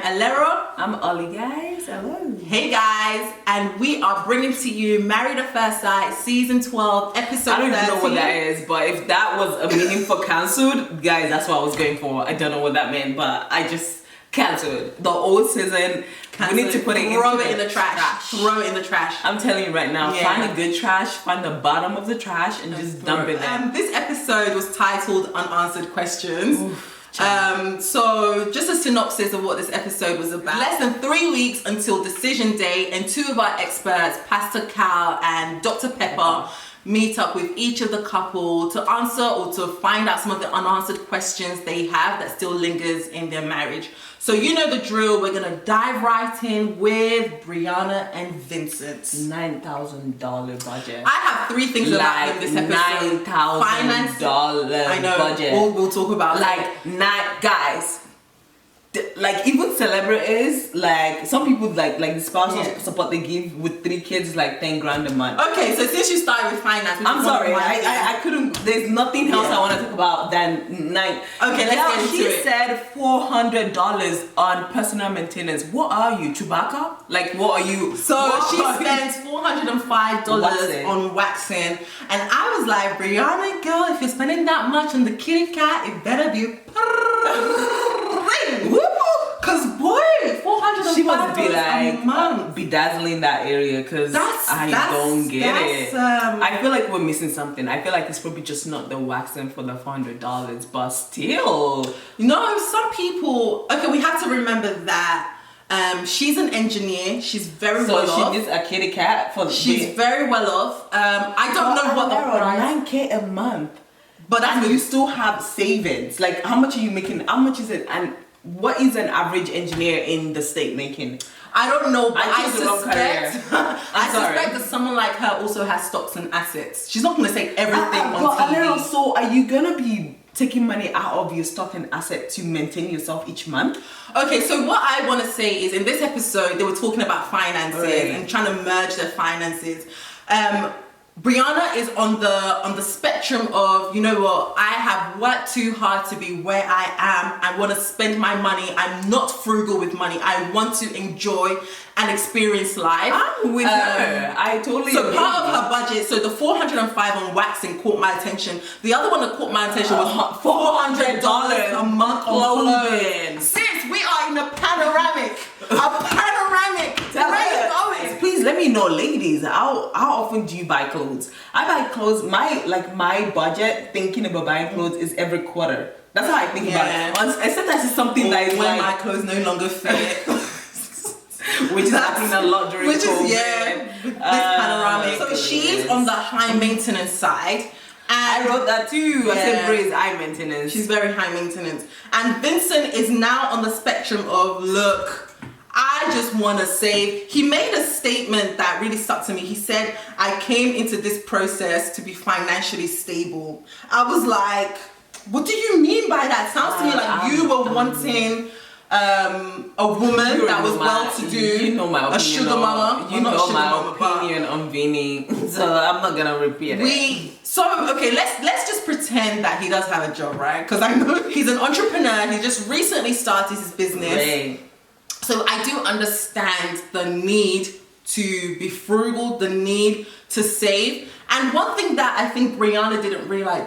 Alero. I'm Ollie, guys. Hello. Hey, guys. And we are bringing to you Married at First Sight, Season 12, Episode 13. I don't even know what that is, but if that was a meaning for cancelled, guys, that's what I was going for. I don't know what that meant, but I just cancelled. The old season, we need to put it in the trash. Throw it in the trash. I'm telling you right now, find a good trash, find the bottom of the trash, and just dump it in. This episode was titled Unanswered Questions. So just a synopsis of what this episode was about. Less than 3 weeks until decision day, and two of our experts, Pastor Cal and Dr. Pepper, meet up with each of the couple to answer or to find out some of the unanswered questions they have that still lingers in their marriage. So you know the drill. We're gonna dive right in with Brianna and Vincent. $9,000 budget. I have three things about them this episode. $9,000 budget. We'll talk about guys. Like even celebrities, like some people like the spousal support they give with 3 kids is like 10 grand a month. Okay, so since you started with finance, I'm sorry, I couldn't. There's nothing else I want to talk about than 9. Okay, let's get into it. She said $400 on personal maintenance. What are you, Chewbacca? Like what are you? So she spends $405 on waxing, and I was like, Brianna, girl, if you're spending that much on the kitty cat, it better be. Cause boy, $405 she must be a month. Bedazzling that area, cause I don't get it. I feel like we're missing something. I feel like it's probably just not the waxing for the $400, but still. Some people. Okay, we have to remember that. She's an engineer. She's very well off. So she needs a kitty cat for. She's very well off. I don't know what the price. $9,000 a month, but you still have savings. Like how much are you making? How much is it? And what is an average engineer in the state making? I don't know, but I suspect that someone like her also has stocks and assets. She's not going to say everything on TV. So are you going to be taking money out of your stock and asset to maintain yourself each month? Okay, so what I want to say is in this episode, they were talking about finances and trying to merge their finances. Brianna is on the spectrum of, you know what, I have worked too hard to be where I am. I want to spend my money. I'm not frugal with money. I want to enjoy and experience life. I'm with her. I totally agree. So part of her budget, so the $405 on waxing caught my attention. The other one that caught my attention was $400 a month on clothing. Sis, we are in a panoramic. Where are you going? Please let me know, ladies. How often do you buy clothes? I buy clothes. My budget thinking about buying clothes is every quarter. That's how I think about it. Except that it's something that is when my clothes no longer fit. Which is happening a lot during COVID. This panoramic. So she's on the high maintenance side. And I wrote that too. I said Brie is high maintenance. She's very high maintenance. And Vincent is now on the spectrum of, look, I just want to save. He made a statement that really stuck to me. He said, I came into this process to be financially stable. I was like, what do you mean by that? Sounds to me like you were wanting a woman that was well-to-do, you know my opinion, a sugar mama. You know my opinion on Vinny, so I'm not gonna repeat it. Okay, let's just pretend that he does have a job, right? Because I know he's an entrepreneur. He just recently started his business. Right. So I do understand the need to be frugal, the need to save. And one thing that I think Brianna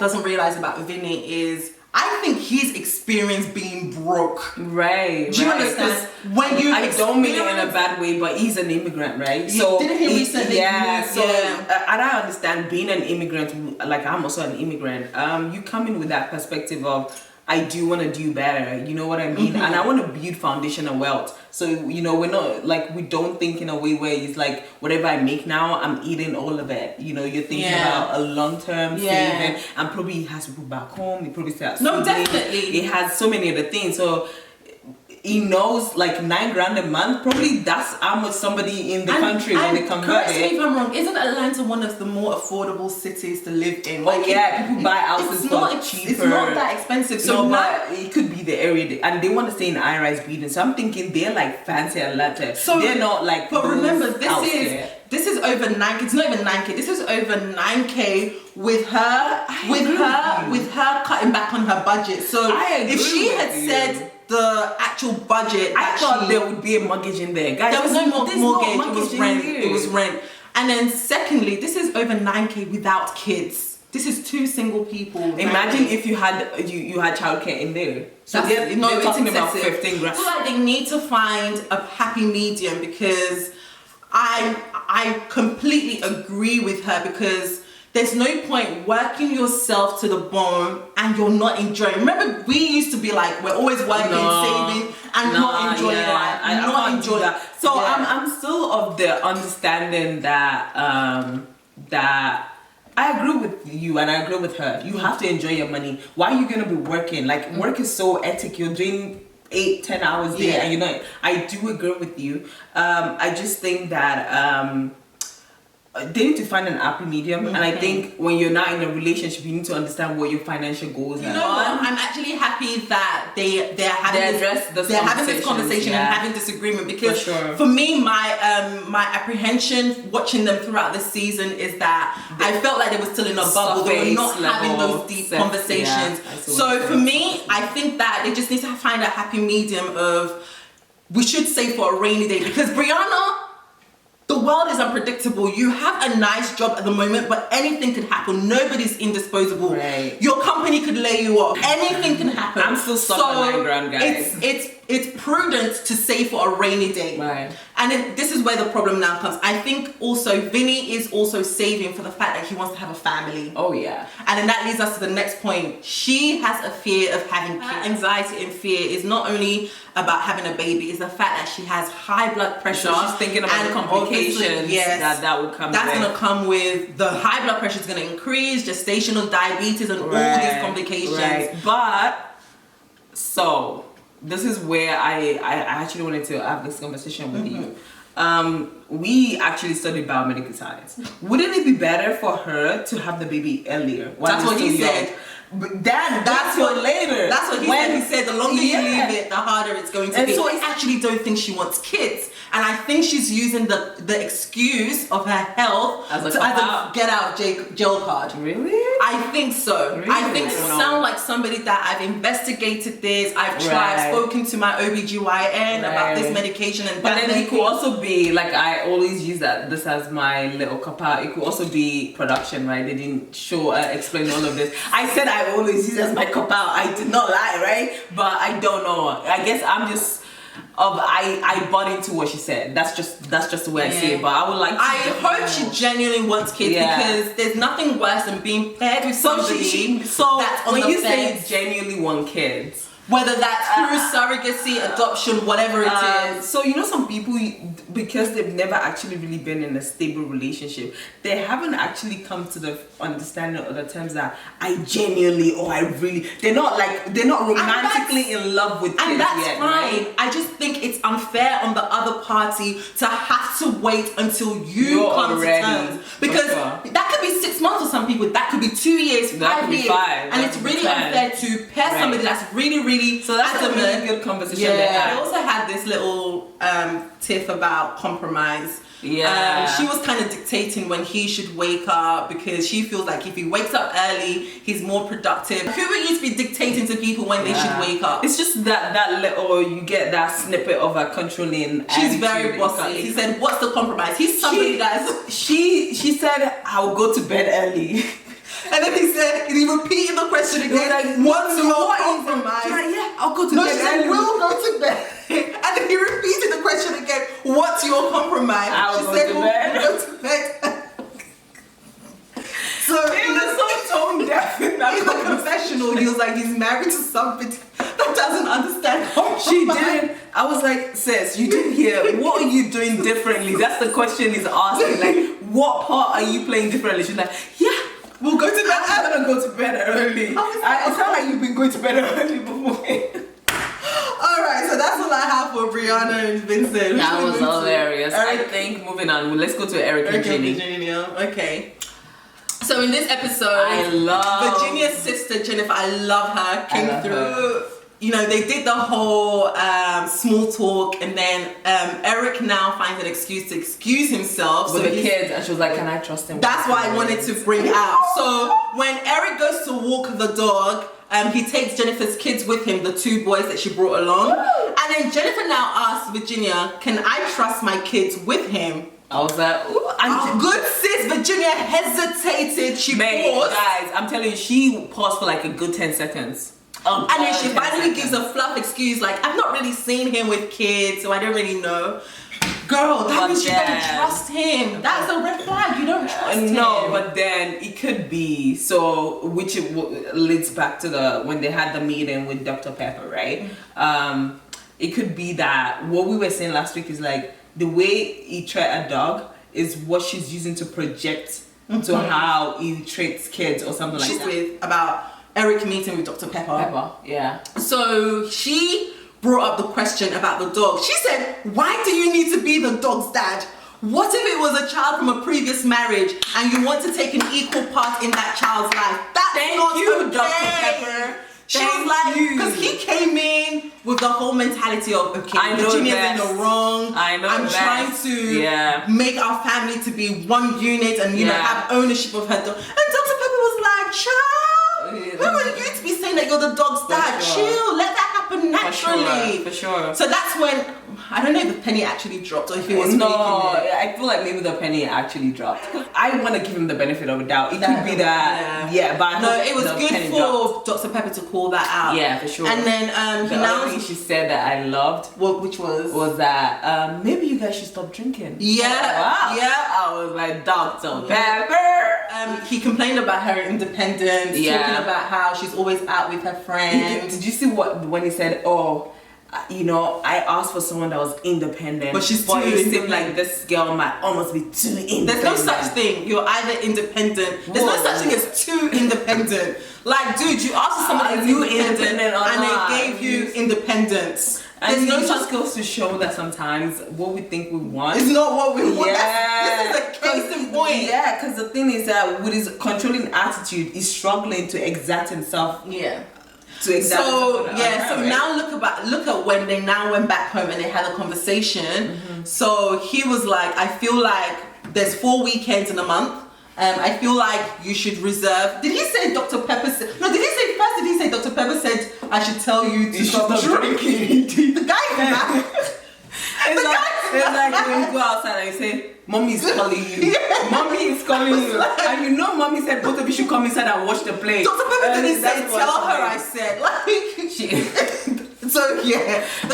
doesn't realize about Vinny is I think he's experienced being broke. Right. Do you understand? I don't mean it in a bad way, but he's an immigrant, right? So didn't he recently? Yeah. And I understand being an immigrant. Like I'm also an immigrant. You come in with that perspective of, I do want to do better, you know what I mean? And I want to build foundational wealth. So, we're not like, we don't think in a way where it's like, whatever I make now, I'm eating all of it. You're thinking about a long-term saving, and probably he has to go back home. He probably still has definitely. He has so many other things. So he knows like $9,000 a month. Probably that's how much somebody in the country when they convert correct me if I'm wrong. Isn't Atlanta one of the more affordable cities to live in? Like, people buy houses for cheaper. It's not that expensive. So but it could be the area, and they want to stay in high-rise buildings. So I'm thinking they're like fancy Atlanta. So they're not like. But remember, this is over 9K. It's not even 9K. This is over 9K with her cutting back on her budget. So if she had said the actual budget, I thought there would be a mortgage in there, guys. There was no mortgage. It was rent. It was rent. And then secondly, this is over 9K without kids. This is 2 single people. Imagine if you had childcare in there. So they're talking about 15 grand. I feel like they need to find a happy medium, because I completely agree with her, because there's no point working yourself to the bone and you're not enjoying. Remember, we used to be like, we're always working, saving, and not enjoying life. Not enjoying that. So I'm still of the understanding that that I agree with you and I agree with her. You have to enjoy your money. Why are you gonna be working? Like, work is so ethic. You're doing 8-10 hours there, and you know, I do agree with you. I just think that they need to find an happy medium, and I think when you're not in a relationship, you need to understand what your financial goals are. You know what? I'm actually happy that they're having this conversation and having disagreement, because for me, my apprehension watching them throughout the season is that I felt like they were still in a bubble. They were not having those deep conversations. So for me, I think that they just need to find a happy medium of, we should save for a rainy day, because Brianna, the world is unpredictable. You have a nice job at the moment, but anything could happen. Nobody's indisposable. Right. Your company could lay you off. Anything can happen. I'm still stuck on 9 grand, guys. It's prudent to save for a rainy day. Right. And this is where the problem now comes. I think also Vinny is also saving for the fact that he wants to have a family. Oh yeah. And then that leads us to the next point. She has a fear of having kids. Her anxiety and fear is not only about having a baby, it's the fact that she has high blood pressure. So she's thinking about the complications that will come. That's going to come with the high blood pressure is going to increase, gestational diabetes, and all these complications. Right. But so this is where I actually wanted to have this conversation with you. We actually studied biomedical science. Wouldn't it be better for her to have the baby earlier? That's what he said. But that's what later. That's what he said. He said the longer you leave it, the harder it's going to be. So I actually don't think she wants kids. And I think she's using the excuse of her health as a get out of jail card. Really? I think so. Really? I think sound like somebody that I've investigated this. I've tried, spoken to my OBGYN about this medication and but that. Then it could also be like, I always use this as my little cop out. It could also be production, right? They didn't explain all of this. I said I always use as my cop out. I did not lie, right? But I don't know. I guess I'm just I bought into what she said. That's just the way I see it. But I would like to hope she genuinely wants kids, because there's nothing worse than being paired with somebody that's on when the you fence. say genuinely want kids, whether that's through surrogacy, adoption, whatever it is. So you know, some people, because they've never actually really been in a stable relationship, they haven't actually come to the understanding of the terms that I genuinely or I really, they're not romantically in love with kids and that's yet, fine. right? I just think it's unfair on the other party to have to wait until you're come to terms, because that could be 6 months for some people, that could be 2 years, 5 years, and it's really unfair to pair somebody that's really so that's a really good conversation. I also had this little tiff about compromise. She was kind of dictating when he should wake up, because she feels like if he wakes up early, he's more productive. Who would you be dictating to people when they should wake up? It's just that little, you get that snippet of a controlling. She's very bossy. He said, "What's the compromise?" He's somebody that's. She said, "I'll go to bed early." And then he repeated the question again. Like, what's your compromise? Yeah, I'll go to bed. She said, "We'll go to bed." And then he repeated the question again. What's your compromise? She said, "We'll go to bed." So he was so tone deaf in the confessional. He was like, he's married to somebody that doesn't understand compromise. She didn't. I was like, sis, you didn't hear. What are you doing differently? That's the question he's asking. Like, what part are you playing differently? She's like, yeah. We'll go to bed. I'm gonna go to bed early. It sounds like you've been going to bed early before. Alright, so that's all I have for Brianna and Vincent. That was hilarious. I think moving on, let's go to Eric and Ginny. Okay. So in this episode, Virginia's sister Jennifer, I love her, came through. they did the whole small talk, and then Eric now finds an excuse to excuse himself with the kids, and she was like, "Can I trust him?" That's why I wanted to bring it out. So when Eric goes to walk the dog, he takes Jennifer's kids with him, the 2 boys that she brought along, and then Jennifer now asks Virginia, "Can I trust my kids with him?" I was like, ooh, good sis. Virginia hesitated. She paused. Guys, I'm telling you, she paused for like a good 10 seconds. And then she finally gives a fluff excuse, like, "I've not really seen him with kids, so I don't really know." Girl, that means you don't trust him. That's a red flag. You don't trust him. No, but then it could be, so, which leads back to when they had the meeting with Dr. Pepper, right? It could be that what we were saying last week is like, the way he treats a dog is what she's using to project to how he treats kids or something like that. She's about Eric meeting with Dr. Pepper. Yeah. So she brought up the question about the dog. She said, "Why do you need to be the dog's dad? What if it was a child from a previous marriage and you want to take an equal part in that child's life?" That's not okay. Dr. Pepper. She was like, because he came in with the whole mentality of, okay, Virginia's in the wrong. I'm trying to make our family to be one unit and have ownership of her dog. And Dr. Pepper was like, "Child, who are you to be saying that you're the dog's dad? Chill, let that happen naturally." For sure. So that's when, I don't know if the penny actually dropped or if he was No, I feel like maybe the penny actually dropped. I want to give him the benefit of a doubt. It could be that, but no, it was good for Dr. Pepper to call that out. Yeah, for sure. And then the other thing she said that I loved, which was that maybe you guys should stop drinking. Yeah, wow. Yeah. I was like, Dr. Pepper. He complained about her independence, talking about how she's always out with her friends. Did you see when he said, "Oh, I asked for someone that was independent, but she's too it seemed like this girl might almost be too independent." There's no such thing. You're either independent. There's no such thing as too independent. Like, dude, you asked for someone that's independent and they gave you independence. And it just goes to show that sometimes what we think we want is not what we want. This is a case in point. Yeah, because the thing is that with his controlling attitude, he's struggling to exact himself. Yeah. So now look at when they now went back home and they had a conversation. So he was like, "I feel like there's 4 weekends in a month. I feel like you should reserve." Did he say Dr. Pepper said? No, did he say Dr. Pepper said I should tell you to stop drinking? The guy is back. It's like when you go outside and you say, "Mommy is calling you." Mommy is calling you. And you know mommy said both of you should come inside and watch the play. Dr. Pepper didn't say tell her I said.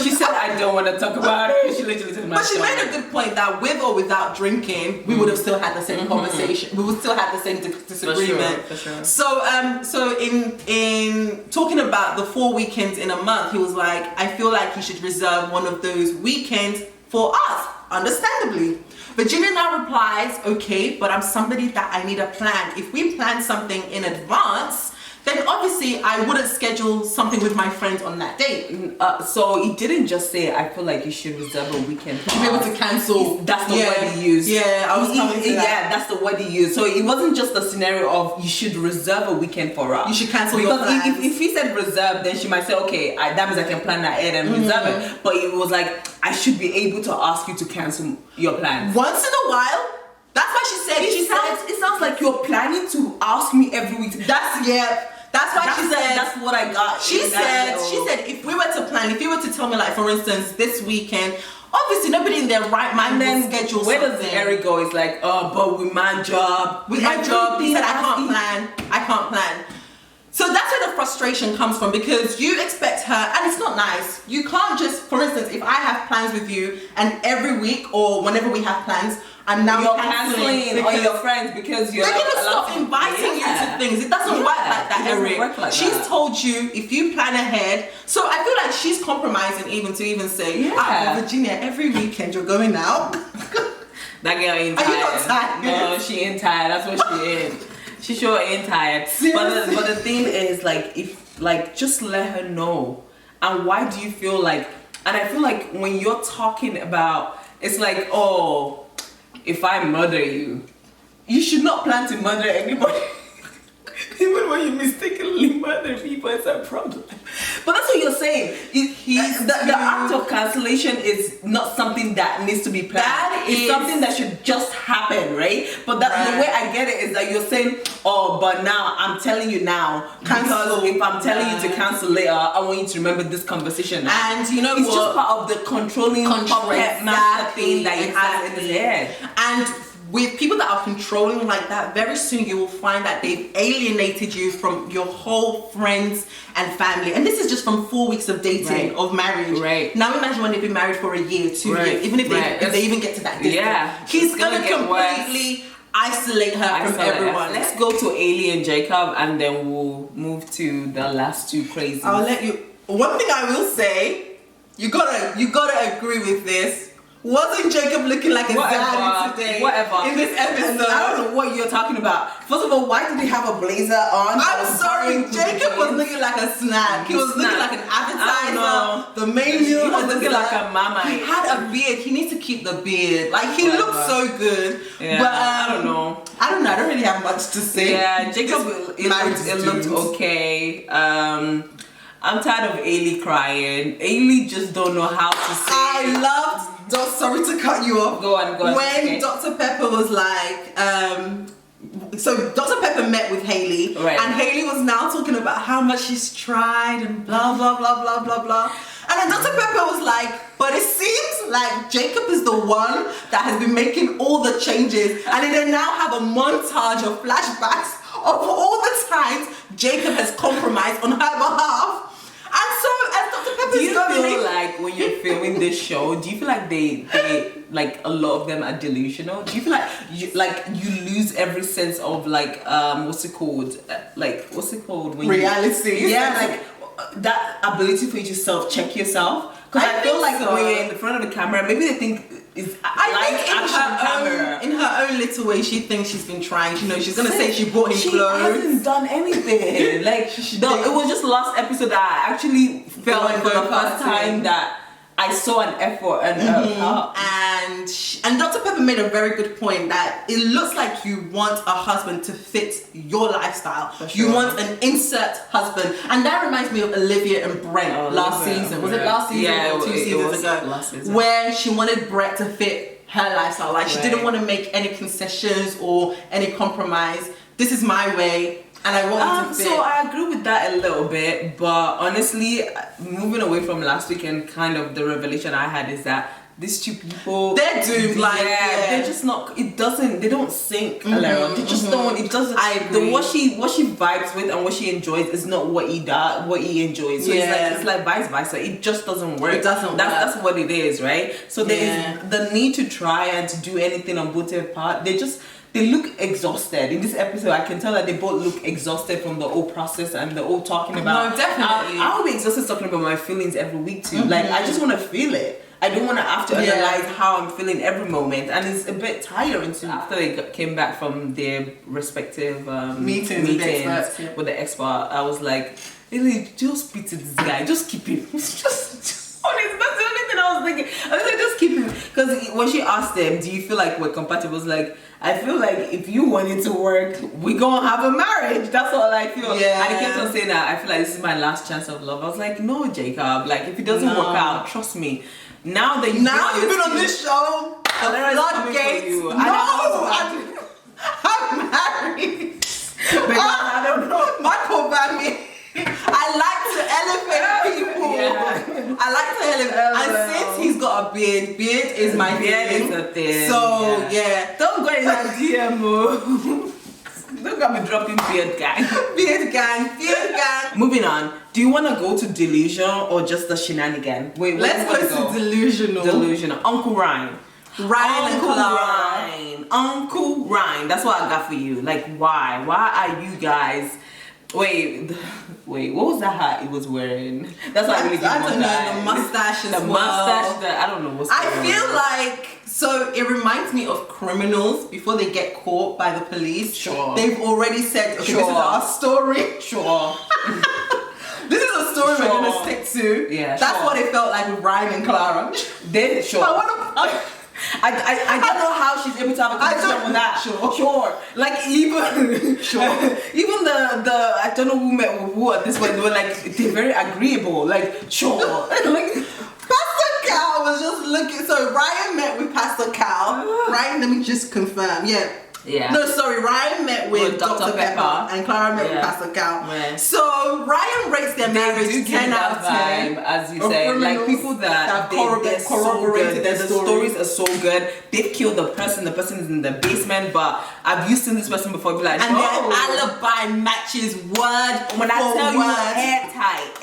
She said I don't want to talk about it. She literally said, but she made a good point that with or without drinking, we would have still had the same conversation. We would still have the same disagreement. For sure. So in talking about the 4 weekends in a month, he was like, "I feel like you should reserve one of those weekends for us." Understandably. Virginia now replies, "Okay, but I'm somebody that I need a plan. If we plan something in advance, then obviously I wouldn't schedule something with my friends on that date." So he didn't just say, "I feel like you should reserve a weekend for us." To be able to cancel. That's the word he used. Yeah, I was coming to that. Yeah, that's the word he used. So it wasn't just a scenario of you should reserve a weekend for us. You should cancel your plans. Because if he said reserve, then she might say, "Okay, that means I can plan ahead and reserve it." But it was like, I should be able to ask you to cancel your plans once in a while. That's what she said. It sounds like you're planning to ask me every week. That's why she said. That's what I got. She said if we were to plan, if you were to tell me, like, for instance, this weekend, obviously nobody in their right mind will schedule where something. Does Eric go? It's like, "Oh, but with my job, he said I can't plan. So that's where the frustration comes from, because you expect her, and it's not nice. You can't just, for instance, if I have plans with you and every week or whenever we have plans, I'm now cancelling on your friends because you're they're gonna stop inviting you to things. It doesn't work like that, Eric. She's told you if you plan ahead. So I feel like she's compromising even to say, Virginia, every weekend you're going out. That girl ain't tired. Are you not tired? No, she ain't tired. That's what she is. She sure ain't tired. But the thing is, like, just let her know. And why do you feel like? And I feel like when you're talking about, it's like, oh, if I murder you, you should not plan to murder anybody. Even when you mistakenly murder people, it's a problem. But that's what you're saying. The act of cancellation is not something that needs to be planned. It's something that should just happen, right? But the way I get it is that you're saying, oh, but now I'm telling you now, because if I'm telling you to cancel later, I want you to remember this conversation. And you know it's what? just part of the controlling puppet master thing that he has in his head. And with people that are controlling like that, very soon you will find that they've alienated you from your whole friends and family. And this is just from 4 weeks of dating, of marriage. Right. Now imagine when they've been married for a year, 2 years, even if they even get to that distance. Yeah. He's gonna completely isolate her from everyone. Let's go to Ailey and Jacob, and then we'll move to the last two crazies. I'll let you. One thing I will say, you gotta agree with this. Wasn't Jacob looking like a daddy today? In this episode, I don't know what you're talking about. First of all, why did he have a blazer on? I'm sorry, Jacob was looking like a snack. He was looking like an appetizer. The main meal he was looking like a mama. He had a beard. He needs to keep the beard. Like, he looks so good. Yeah, but I don't know. I don't really have much to say. Yeah, Jacob, it looked okay. I'm tired of Ailey crying. Ailey just don't know how to say. I loved. Sorry to cut you off. Go on. When okay. Dr. Pepper was like, so Dr. Pepper met with Hailey, and Hailey was now talking about how much she's tried and blah blah blah blah blah blah. And then Dr. Pepper was like, but it seems like Jacob is the one that has been making all the changes. And then they now have a montage of flashbacks of all the times Jacob has compromised on her behalf. And so, as Dr. Pepper, do you feel like when you're filming this show, do you feel like they like a lot of them are delusional? Do you feel like you lose every sense of like what's it called when reality? Like that ability for you to self-check yourself. Because I feel like when you're in the front of the camera, maybe they think it's in her own little way, she thinks she's been trying. You know, she's gonna say she bought him clothes. She hasn't done anything. Like it was just last episode that I actually felt like for the first time that I saw an effort and Dr. Pepper made a very good point that it looks like you want a husband to fit your lifestyle. Sure. You want an insert husband, and that reminds me of Olivia and Brent last season. Was it last season or 2 seasons ago? Last season. Where she wanted Brett to fit her lifestyle. Like she didn't want to make any concessions or any compromise. This is my way. And I want to fit. So I agree with that a little bit, but honestly, moving away from last weekend, kind of the revelation I had is that these two people, they're doomed. They're just not. They don't sync. They just don't. It doesn't. I agree. What she vibes with and what she enjoys is not what he does. What he enjoys. So it's like vice versa. It just doesn't work. It doesn't. That's what it is, right? So there is the need to try and to do anything on both their part. They look exhausted. In this episode, I can tell that they both look exhausted from the whole process and the whole talking about. No, definitely. I'll be exhausted talking about my feelings every week too. Like, I just want to feel it. I don't want to have to analyze how I'm feeling every moment. And it's a bit tiring too. After they came back from their respective meetings with the expert, I was like, really, just speak to this guy. Just keep him. Just honest. That's the only thing I was thinking. I was like, just keep him. Because when she asked them, do you feel like we're compatible? I was like, I feel like if you want it to work, we're gonna have a marriage. That's all I feel. Yeah. And he kept on saying that, I feel like this is my last chance of love. I was like, no, Jacob. Like, if it doesn't work out, trust me. Now that you've been on this show, the floodgates. I'm married. I don't know. Michael Bambi. I like to elevate people. I like to elevate. And since he's got a beard is my thing. Is a thing. So don't go in that DM. Don't got me dropping beard gang. Beard gang. Moving on. Do you want to go to delusional or just the shenanigan? Wait, let's go to delusional. Uncle Ryan. Uncle Ryan. That's what I got for you. Like, why? Why are you guys? Wait, what was that hat he was wearing? That's what I really I don't know, the mustache as well. Mustache, I don't know what's I feel like, so it reminds me of criminals before they get caught by the police. Sure. They've already said, okay, this is our story. Sure. This is a story we're going to stick to. Yeah, That's what it felt like with Ryan and Clara. Sure. I don't know how she's able to have a conversation with that. Sure. Like even even the I don't know who met with who at this point. They were like they're very agreeable. Like sure. Like Pastor Cal was just looking. So Ryan met with Pastor Cal. Ryan, let me just confirm. Yeah. No, sorry. Ryan met with Dr. Pepper and Clara met with Pastor Cal. Yeah. So Ryan rates their marriage 10 out of 10. As you said, like people that corroborated their stories are so good. They've killed the person. The person is in the basement, but I've used this person before. Be like, and their alibi matches word when I tell you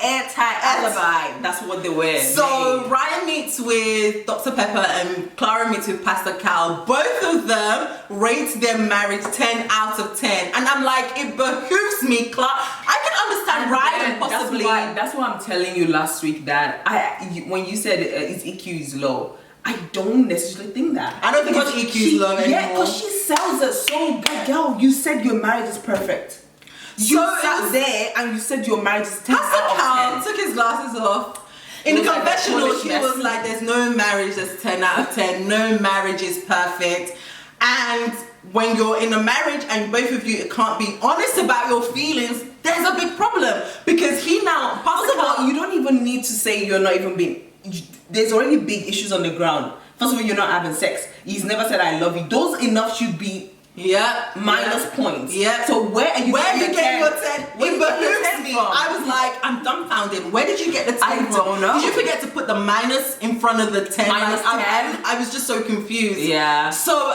airtight alibi. That's what they were. So Ryan meets with Dr. Pepper and Clara meets with Pastor Cal. Both of them rate their marriage 10 out of 10, and I'm like, it behooves me, Clara. I can understand Ryan possibly. That's why I'm telling you last week that when you said his EQ is low, I don't necessarily think that. I don't think his EQ is low anymore. Yeah, because she sells it so good. Girl, you said your marriage is perfect. You sat there and you said your marriage is 10 Pastor out of 10. Cal took his glasses off. In the confessional, she was like, there's no marriage that's 10 out of 10. No marriage is perfect. And when you're in a marriage and both of you can't be honest about your feelings, there's a big problem. Because he now, First of all, you don't even need to say you're not even being, there's already big issues on the ground. First of all, you're not having sex. He's never said I love you. Those enough should be minus points. So where are you getting your 10? Where you getting your 10 from? I was like, I'm dumbfounded. Where did you get the 10 I don't know. Did you forget to put the minus in front of the 10? Minus 10? I was just so confused. Yeah. So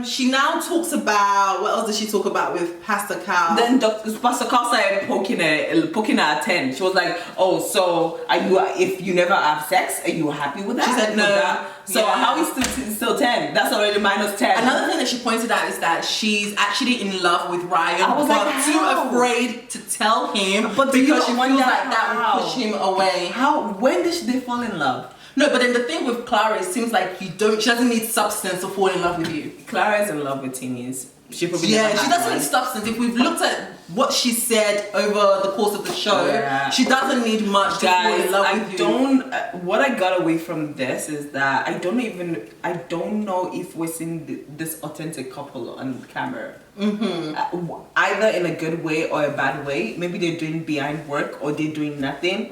she now talks about, what else did she talk about with Pastor Cal? Then Pastor Cal started poking at 10. She was like, oh, so if you never have sex, are you happy with that? She said no. So how is still 10? That's already minus 10. Another thing that she pointed out is that she's actually in love with Ryan, I was but like, too how? afraid to tell him But because she feels wonder like that how? would push him away. When did they fall in love? No, but then the thing with Clara, it seems like she doesn't need substance to fall in love with you. Clara is in love with teenies. She probably she doesn't need substance. If we've looked at what she said over the course of the show, she doesn't need much to fall in love with you. What I got away from this is that I don't know if we're seeing this authentic couple on camera. Either in a good way or a bad way. Maybe they're doing behind work or they're doing nothing.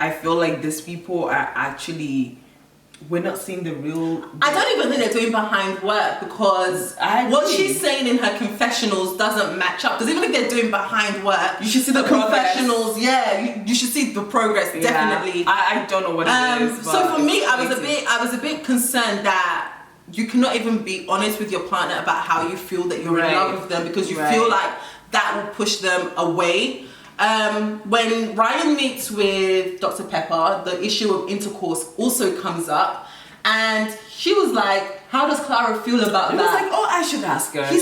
I feel like these people are actually, we're not seeing the real. I don't even think they're doing behind work, because what she's saying in her confessionals doesn't match up. Because even if they're doing behind work, you should see the confessionals. You should see the progress. Definitely. I don't know what it is. So for me, I was a bit concerned that you cannot even be honest with your partner about how you feel that you're in love with them, because you feel like that will push them away. When Ryan meets with Dr. Pepper, the issue of intercourse also comes up, and she was like, how does Clara feel about that? He was like, oh, I should ask her. He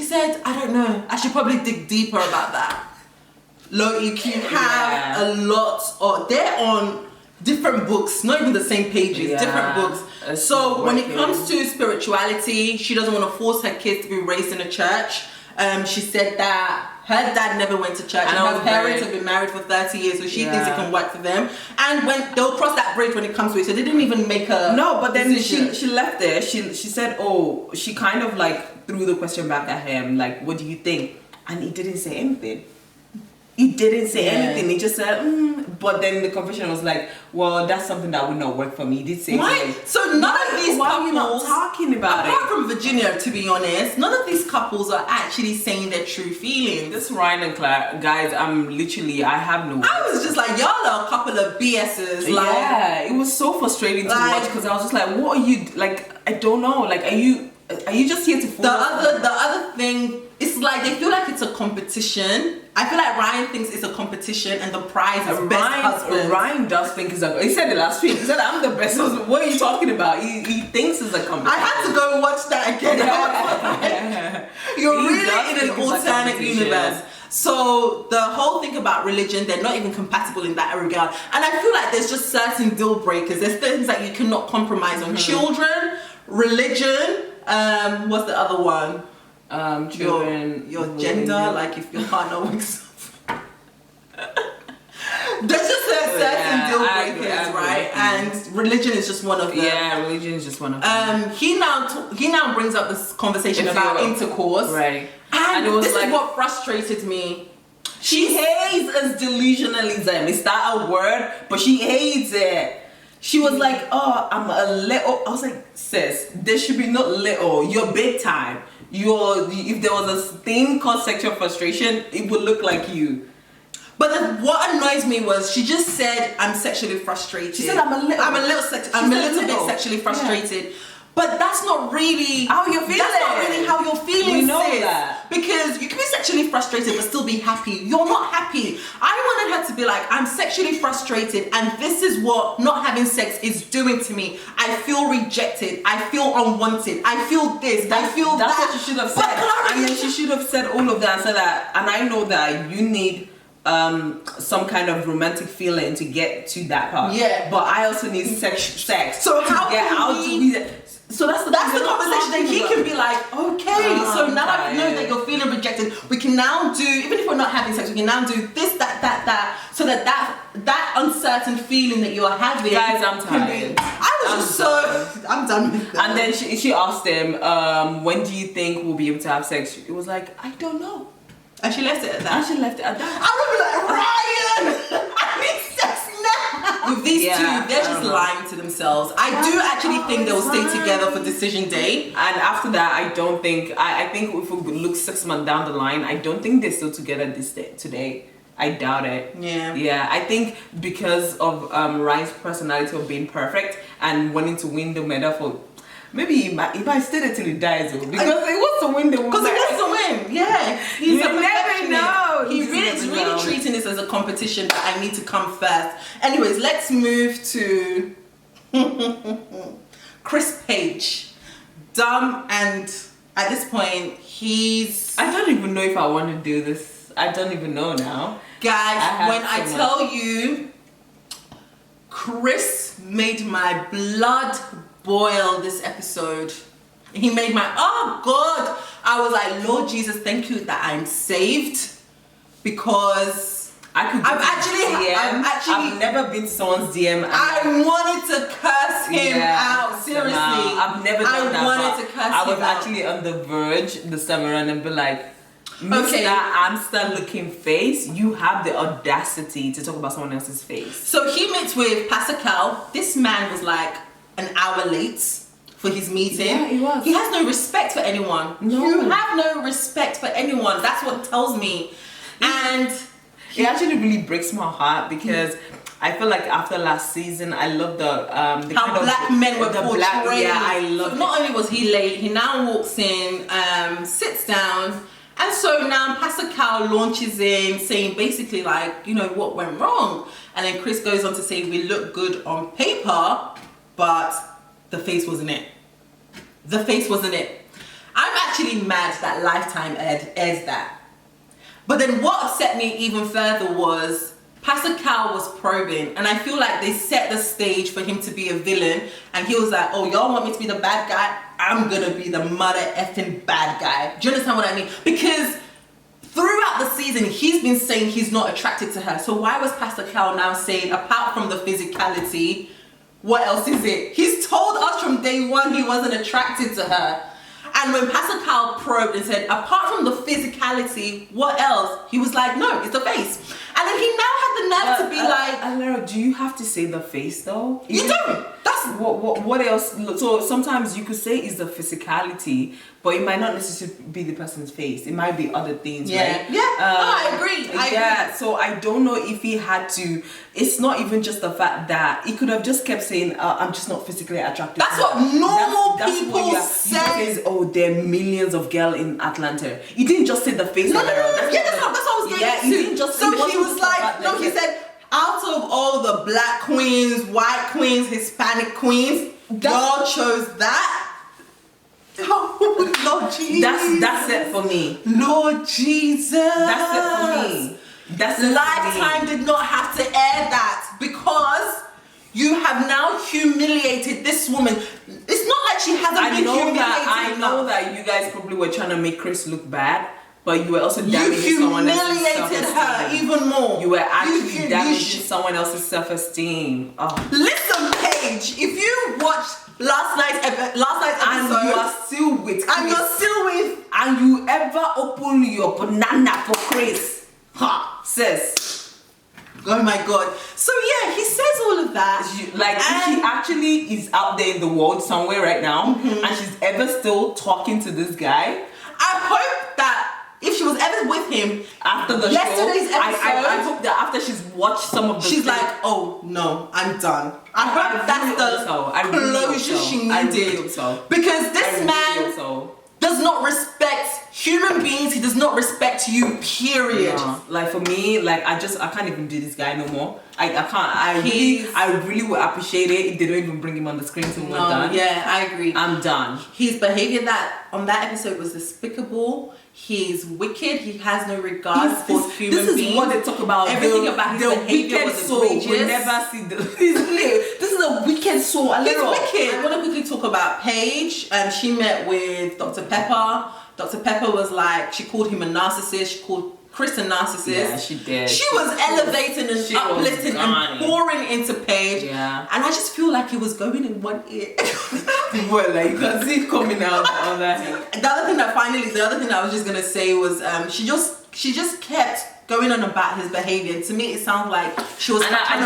said, I don't know, I should probably dig deeper about that. Low EQ have a lot, or they're on different books, not even the same pages, different books. So when it comes to spirituality, she doesn't want to force her kids to be raised in a church. She said that her dad never went to church, and her parents have been married for 30 years, so she thinks it can work for them. And when they'll cross that bridge when it comes to it, so they didn't even make a but then decision. she left there. She said, oh, she kind of like threw the question back at him, like, what do you think? And he didn't say anything. He didn't say anything. He just said, but then the confession was like, well, that's something that would not work for me. He did say something. So none of these why couples, are we not talking about apart from Virginia, to be honest, none of these couples are actually saying their true feelings. This Ryan and Clara, guys, I have no words. I was just like, y'all are a couple of BS's. It was so frustrating to watch, because I was just like, what are you, like, I don't know, like, are you just here to fool us? The other thing, it's like they feel like it's a competition. I feel like Ryan thinks it's a competition and the prize is best husband. Ryan does think it's he said it last week. He said, I'm the best husband. What are you talking about? He thinks it's a competition. I had to go watch that again. You're really in an alternate universe. So the whole thing about religion, they're not even compatible in that regard. And I feel like there's just certain deal breakers. There's things that you cannot compromise on. Children, religion, what's the other one? Children, your gender, like if your partner wakes up. There's just certain deal breakers, right? and religion is just one of them. Yeah, religion is just one of them. He now brings up this conversation about intercourse, right? And it was this is what frustrated me. She hates us delusionalism. It's not a word, but she hates it. She was like, "Oh, I'm a little." I was like, "Sis, there should be no little. You're big time. If there was a thing called sexual frustration, it would look like you." But what annoys me was she just said, "I'm sexually frustrated." She said, "I'm a little bit sexually frustrated." Yeah. But that's not really how you're feeling. That's not really how you're feeling. We know that. Because you can be sexually frustrated but still be happy. You're not happy. I wanted her to be like, I'm sexually frustrated and this is what not having sex is doing to me. I feel rejected. I feel unwanted. I feel this. I feel that. That's what she should have said. And then she should have said all of that and said that. And I know that you need some kind of romantic feeling to get to that part. Yeah. But I also need sex. So how to get out to be there. So that's the conversation that he can be like, okay, so now I know that you're feeling rejected, we can now do, even if we're not having sex, we can now do this, that, so that uncertain feeling that you're having. Guys, I'm tired. I'm done with that. And then she asked him, when do you think we'll be able to have sex? It was like, I don't know. And she left it at that. I would be like, Ryan, I need sex now. With these two, they're just lying to themselves. I do actually think they'll stay together for decision day. And after that, I don't think, I think if we look 6 months down the line, I don't think they're still together today. I doubt it. Yeah. Yeah, I think because of Ryan's personality of being perfect and wanting to win the medal for... Maybe he might stay there till he dies, though, because he wants to win the medal. Because he wants to win, yeah. He's you never know. He's really treating this as a competition that I need to come first. Anyways, let's move to Chris Page. Dumb, and at this point, I don't even know if I want to do this. I don't even know now. Guys, when I tell you, Chris made my blood boil this episode. He made my, oh God, I was like, Lord Jesus, thank you that I'm saved, because I've never been to someone's DM. I wanted to curse him out. Seriously, I've never done that. I wanted to curse him out. I was actually on the verge this time around and be like, Mr. Amster looking face, you have the audacity to talk about someone else's face. So he meets with Pascal. This man was like an hour late for his meeting. Yeah, he was. He has no respect for anyone. No. You have no respect for anyone. That's what tells me. And it actually really breaks my heart, because I feel like after last season, I love the how black men were portrayed. Yeah, I love. Not only was he late, he now walks in, sits down, and so now Pascal launches in saying basically like, you know, what went wrong, and then Chris goes on to say we look good on paper, but the face wasn't it. The face wasn't it. I'm actually mad that Lifetime airs that. But then what upset me even further was Pascal was probing, and I feel like they set the stage for him to be a villain, and he was like, oh, y'all want me to be the bad guy? I'm gonna be the mother effing bad guy. Do you understand what I mean? Because throughout the season, he's been saying he's not attracted to her. So why was Pascal now saying, apart from the physicality, what else is it? He's told us from day one he wasn't attracted to her. And when Pascal probed and said, apart from the physicality, what else? He was like, no, it's the face. And then he now had the nerve to be like... Alera, do you have to say the face though? You don't. That's... What else? So sometimes you could say it's the physicality, but it might not necessarily be the person's face. It might be other things, right? Yeah, I agree. I agree. So I don't know if he had to... It's not even just the fact that he could have just kept saying, I'm just not physically attracted. That's what normal people say. He says, oh, there are millions of girls in Atlanta. He didn't just say the face. No. That's what I was getting to. He didn't just say, so he was like, no, he said, out of all the black queens, white queens, Hispanic queens, y'all chose that. Oh, Lord Jesus. That's it for me. Lord Jesus. That's it for me. Lifetime did not have to air that, because you have now humiliated this woman. It's not like she hasn't been humiliated. I know that you guys probably were trying to make Chris look bad, but you were also damaging someone else's self-esteem. You humiliated her even more. You were actually damaging someone else's self-esteem. Oh. Listen, Paige. Paige, if you watched last night's episode and you are still with Chris, and you're still with, and you ever open your banana for Chris, sis. oh my god. So yeah, he says all of that. Like, if she actually is out there in the world somewhere right now, and she's ever still talking to this guy, I hope that if she was ever with him after the yesterday's show, episode, I hope that after she's watched some of the she's things, like, oh no, I'm done. I hope that's the closure she needed. I really hope so. Because this man does not respect human beings. He does not respect you, period. Yeah. Like, for me, like, I can't even do this guy no more. I can't. I really would appreciate it if they don't even bring him on the screen till we're done. Yeah, I agree. I'm done. His behavior on that episode was despicable. He's wicked. He has no regard for human beings. This is what they talk about. Everything about his behavior was egregious. We never see this is a wicked soul. He's wicked. I want to quickly talk about Paige. She met with Dr. Pepper. Dr. Pepper was like, she called him a narcissist. She called Chris a narcissist. Yeah, she did. She was elevating and uplifting and pouring into Paige. Yeah. And I just feel like it was going in one ear. Well, like, you can see it coming out on that. The other thing that I was just gonna say was she just kept going on about his behavior. To me, it sounds like she was trying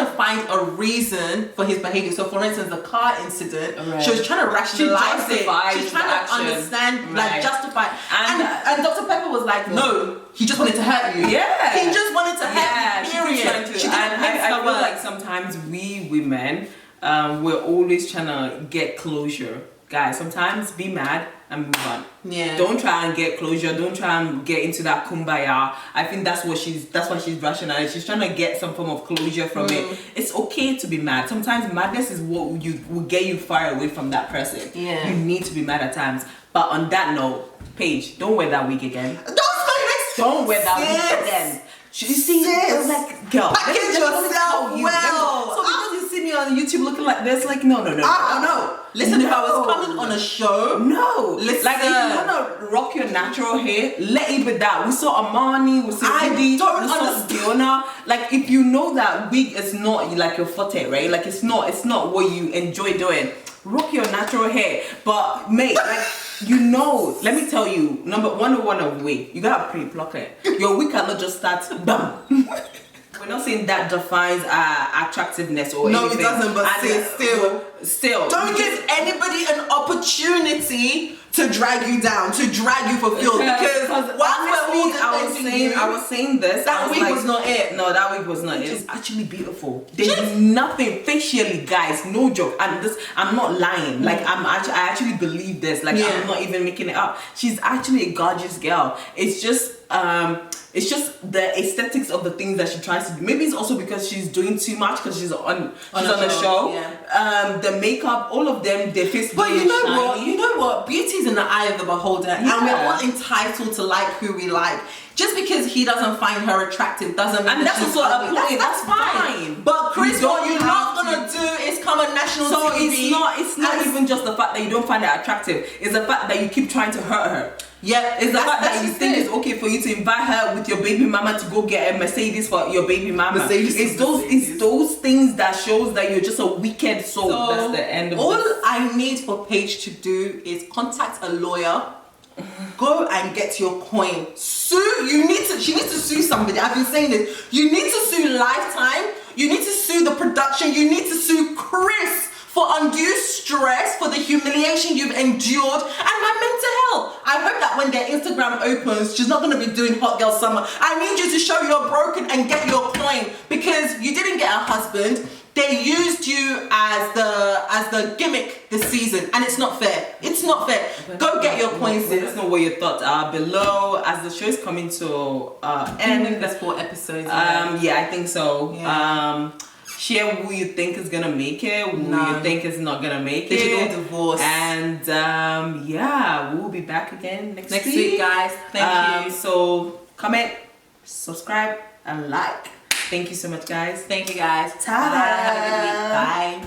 to find a reason for his behavior. So, for instance, the car incident, she was trying to rationalize it. She's trying to understand, like, justify. And Dr. Pepper was like, no, he just wanted to hurt you. Yeah, he just wanted to hurt you. Period. I feel like sometimes we women, we're always trying to get closure. Guys, sometimes be mad and move on. Yeah. Don't try and get closure. Don't try and get into that kumbaya. I think that's why she's rationalizing. She's trying to get some form of closure from it. It's okay to be mad. Sometimes madness is what will get you far away from that person. Yeah. You need to be mad at times. But on that note, Paige, don't wear that wig again. Don't wear that wig again. You see, like, girl, package yourself well. So because you see me on YouTube looking like this, like, no. Listen, if I was coming on a show, listen. Like, if you wanna rock your natural hair, let it be that. We saw Amani, we saw Didi, we saw Fiona. Like, if you know that wig is not like your forte, right? Like, it's not what you enjoy doing. Rock your natural hair, but mate, like, let me tell you, number 101 of wig, you gotta pre-pluck it. Your wig cannot just start bam. We're not saying that defines attractiveness or anything. No, it doesn't, but still. Don't give anybody an opportunity to drag you down, to drag you for fuel. Because I was saying this. That wig was not it. No, that wig was not it. It's actually beautiful. There's nothing facially, guys. No joke. And this, I'm not lying. Like, I actually believe this. Like, I'm not even making it up. She's actually a gorgeous girl. It's just the aesthetics of the things that she tries to do. Maybe it's also because she's doing too much because she's on a show. Yeah. The makeup, all of them, their face. But you know what? Beauty's in the eye of the beholder, and we're all entitled to like who we like. Just because he doesn't find her attractive doesn't mean that's also a point. That's fine. But Chris, what you're not gonna do is come on national TV. It's not even just the fact that you don't find her attractive. It's the fact that you keep trying to hurt her. Yeah, it's the fact that you think it's okay for you to invite her with your baby mama to go get a Mercedes for your baby mama. It's those things that shows that you're just a wicked soul. So that's the end of it. All I need for Paige to do is contact a lawyer. Go and get your coin. Sue. She needs to sue somebody. I've been saying this. You need to sue Lifetime. You need to sue the production. You need to sue Chris for undue stress, for the humiliation you've endured, and my mental health. I hope that when their Instagram opens, she's not going to be doing Hot Girl Summer. I need you to show you're broken and get your coin, because you didn't get a husband. They used you as the gimmick this season, and it's not fair. It's not fair. Go get your coins. Let us know what your thoughts are below as the show is coming to end. I think that's 4 episodes. Yeah, I think so. Yeah. Share who you think is gonna make it, who you think is not gonna make it. They should all divorce. And we'll be back again next week, guys. Thank you. So comment, subscribe, and like. Thank you so much, guys. Thank you, guys. Ta-da. Have a good week. Bye.